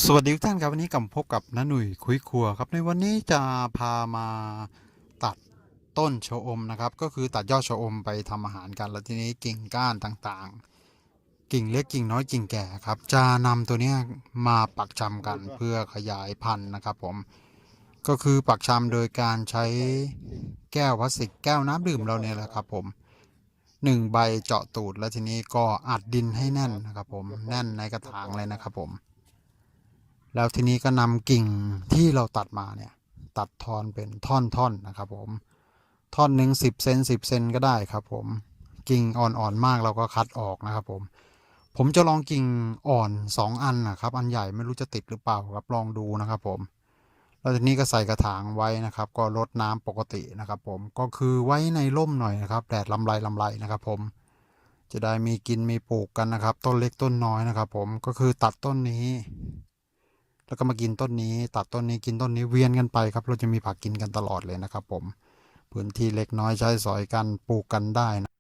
สวัสดีทุกท่านครับวันนี้กลับมาพบกับน้าหนุ่ยคุยครัวครับในวันนี้จะพามาตัดต้นชะอมนะครับก็คือตัดยอดชะอมไปทำอาหารกันแล้วทีนี้กิ่งก้านต่างๆกิ่งเล็กกิ่งน้อยกิ่งแก่ครับจะนำตัวเนี้ยมาปักชำกันเพื่อขยายพันธุ์นะครับผมก็คือปักชำโดยการใช้แก้วพลาสติกแก้วน้ำดื่มเราเนี่ยแหละครับผม1 ใบเจาะตูดแล้วทีนี้ก็อัดดินให้แน่นนะครับผมแน่นในกระถางเลยนะครับผมแล้วทีนี้ก็นำกิ่งที่เราตัดมาเนี่ยตัดทอนเป็นท่อนๆนะครับผมท่อนหนึ่ง10 เซน10 เซนก็ได้ครับผมกิ่งอ่อนๆมากเราก็คัดออกนะครับผมจะลองกิ่งอ่อน2 อันนะครับอันใหญ่ไม่รู้จะติดหรือเปล่าครับลองดูนะครับผมแล้วทีนี้ก็ใส่กระถางไว้นะครับก็รดน้ำปกตินะครับผมก็คือไว้ในร่มหน่อยนะครับแดดลำไรนะครับผมจะได้มีกินมีปลูกกันนะครับต้นเล็กต้นน้อยนะครับผมก็คือตัดต้นนี้แล้วก็มากินต้นนี้ตัดต้นนี้กินต้นนี้เวียนกันไปครับเราจะมีผักกินกันตลอดเลยนะครับผมพื้นที่เล็กน้อยใช้สอยกันปลูกกันได้นะ